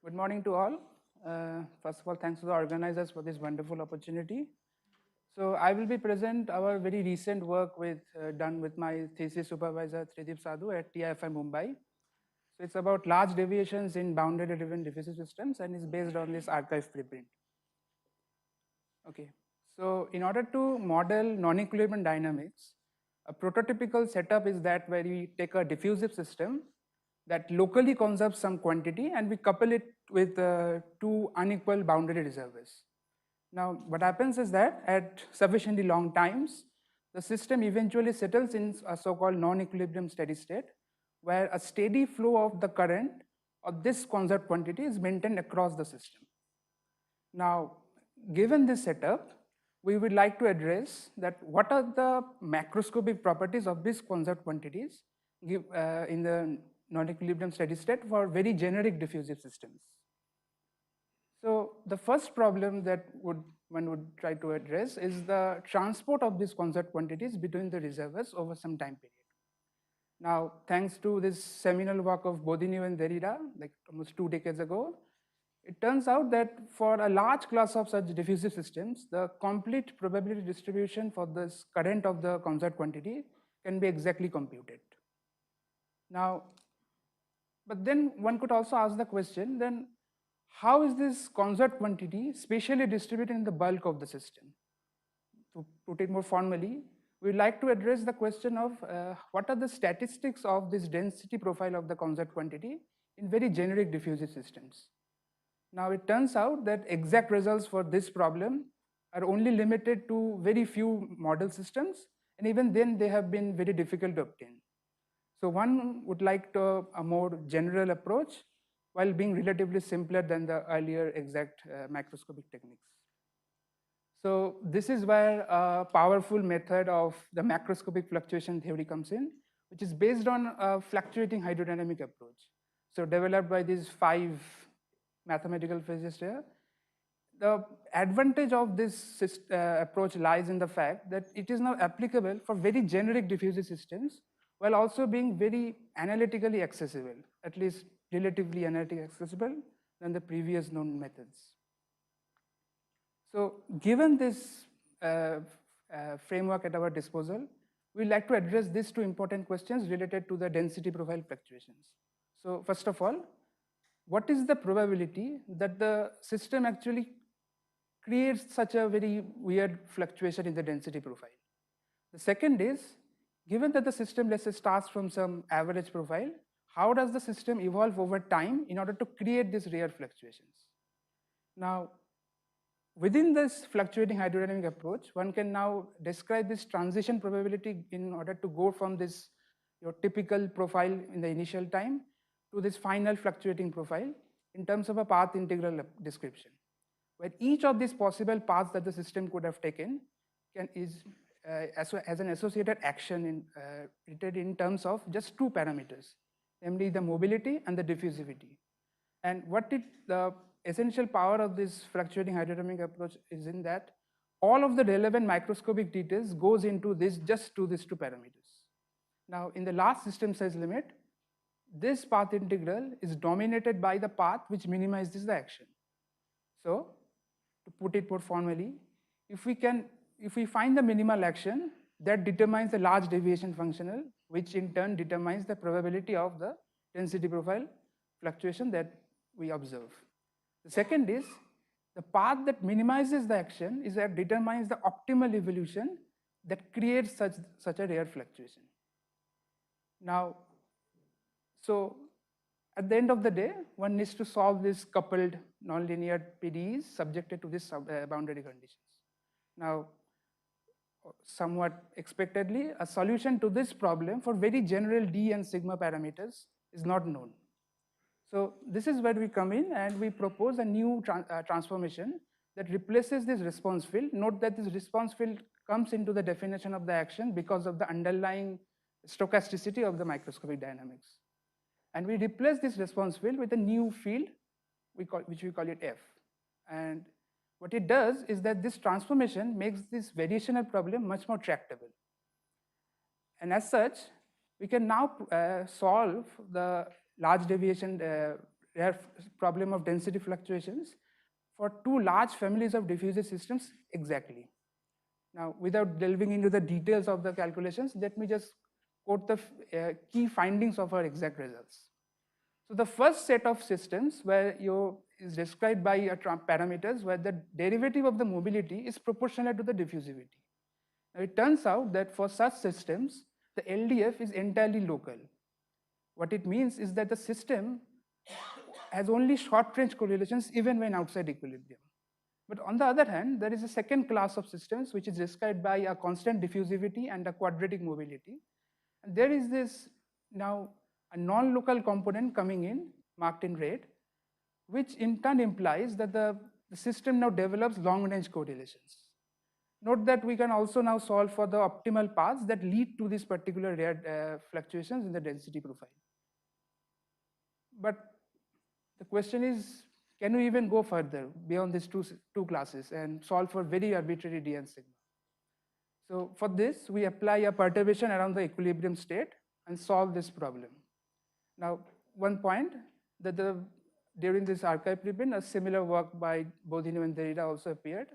Good morning to all. First of all, thanks to the organizers for this wonderful opportunity. So I will be present our very recent work done with my thesis supervisor Tridip Sadhu at TIFR Mumbai. So it's about large deviations in boundary-driven diffusive systems and is based on this archive preprint. Okay. So in order to model non-equilibrium dynamics, a prototypical setup is that where we take a diffusive system that locally conserves some quantity and we couple it with two unequal boundary reservoirs. Now, what happens is that at sufficiently long times, the system eventually settles in a so-called non-equilibrium steady state, where a steady flow of the current of this conserved quantity is maintained across the system. Now, given this setup, we would like to address that what are the macroscopic properties of these conserved quantities in the non-equilibrium steady state for very generic diffusive systems. So the first problem that one would try to address is the transport of these conserved quantities between the reservoirs over some time period. Now, thanks to this seminal work of Bodinio and Derrida, like almost 2 decades ago, it turns out that for a large class of such diffusive systems, the complete probability distribution for this current of the conserved quantity can be exactly computed. Now, but then one could also ask the question, then how is this conserved quantity spatially distributed in the bulk of the system? To put it more formally, we'd like to address the question of what are the statistics of this density profile of the conserved quantity in very generic diffusive systems. Now, it turns out that exact results for this problem are only limited to very few model systems, and even then they have been very difficult to obtain. So one would like a more general approach while being relatively simpler than the earlier exact macroscopic techniques. So this is where a powerful method of the macroscopic fluctuation theory comes in, which is based on a fluctuating hydrodynamic approach. So developed by these 5 mathematical physicists here. The advantage of this approach lies in the fact that it is now applicable for very generic diffusive systems while also being very analytically accessible, at least relatively analytically accessible than the previous known methods. So given this framework at our disposal, we'd like to address these 2 important questions related to the density profile fluctuations. So first of all, what is the probability that the system actually creates such a very weird fluctuation in the density profile? The second is, given that the system, let's say, starts from some average profile, how does the system evolve over time in order to create these rare fluctuations? Now, within this fluctuating hydrodynamic approach, one can now describe this transition probability in order to go from this your typical profile in the initial time to this final fluctuating profile in terms of a path integral description, where each of these possible paths that the system could have taken as an associated action written in terms of just 2 parameters, namely the mobility and the diffusivity. And the essential power of this fluctuating hydrodynamic approach is in that all of the relevant microscopic details goes into these 2 parameters. Now, in the last system size limit, this path integral is dominated by the path which minimizes the action. So, to put it more formally, if we find the minimal action, that determines the large deviation functional, which in turn determines the probability of the density profile fluctuation that we observe. The second is the path that minimizes the action is that determines the optimal evolution that creates such a rare fluctuation. Now, so at the end of the day, one needs to solve this coupled nonlinear PDEs subjected to this boundary conditions. Now, somewhat expectedly, a solution to this problem for very general D and sigma parameters is not known. So this is where we come in and we propose a new transformation that replaces this response field. Note that this response field comes into the definition of the action because of the underlying stochasticity of the microscopic dynamics. And we replace this response field with a new field, which we call it F. And what it does is that this transformation makes this variational problem much more tractable. And as such, we can now solve the large deviation rare problem of density fluctuations for two large families of diffusive systems exactly. Now, without delving into the details of the calculations, let me just quote the key findings of our exact results. So the first set of systems where is described by parameters where the derivative of the mobility is proportional to the diffusivity. Now it turns out that for such systems, the LDF is entirely local. What it means is that the system has only short-range correlations even when outside equilibrium. But on the other hand, there is a second class of systems which is described by a constant diffusivity and a quadratic mobility. And there is this now a non-local component coming in, marked in red, which in turn implies that the system now develops long-range correlations. Note that we can also now solve for the optimal paths that lead to these particular rare fluctuations in the density profile. But the question is, can we even go further beyond these two classes and solve for very arbitrary d and sigma? So for this, we apply a perturbation around the equilibrium state and solve this problem. Now, one point that during this archive preprint, a similar work by Bodhinu and Derrida also appeared.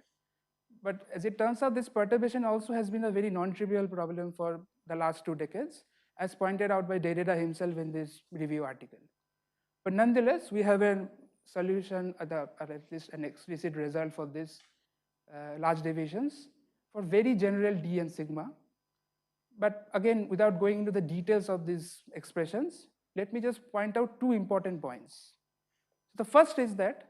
But as it turns out, this perturbation also has been a very non-trivial problem for the last 2 decades, as pointed out by Derrida himself in this review article. But nonetheless, we have a solution, or at least an explicit result for this large deviations for very general d and sigma. But again, without going into the details of these expressions, let me just point out 2 important points. The first is that,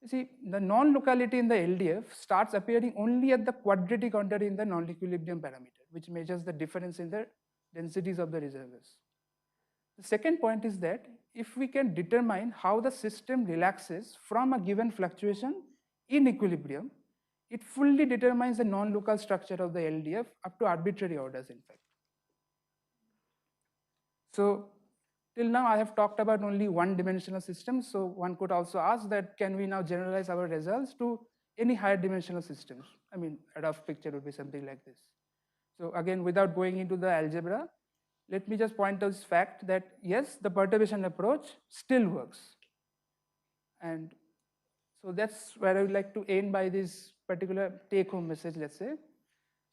you see, the non-locality in the LDF starts appearing only at the quadratic order in the non-equilibrium parameter, which measures the difference in the densities of the reservoirs. The second point is that if we can determine how the system relaxes from a given fluctuation in equilibrium, it fully determines the non-local structure of the LDF up to arbitrary orders, in fact. So till now, I have talked about only one-dimensional systems. So one could also ask that, can we now generalize our results to any higher dimensional systems? I mean, a rough picture would be something like this. So again, without going into the algebra, let me just point out this fact that yes, the perturbation approach still works. And so that's where I would like to end by this particular take-home message, let's say.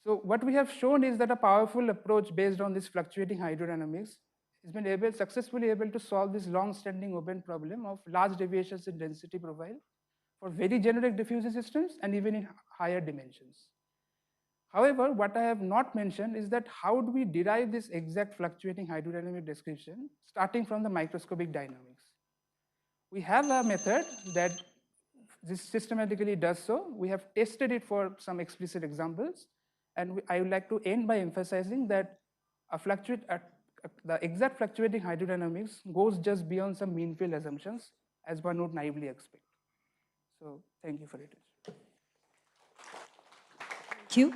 So what we have shown is that a powerful approach based on this fluctuating hydrodynamics has been successfully able to solve this long-standing open problem of large deviations in density profile for very generic diffusive systems and even in higher dimensions. However, what I have not mentioned is that how do we derive this exact fluctuating hydrodynamic description starting from the microscopic dynamics? We have a method that this systematically does so. We have tested it for some explicit examples, and I would like to end by emphasizing that the exact fluctuating hydrodynamics goes just beyond some mean field assumptions as one would naively expect. So thank you for it. Thank you.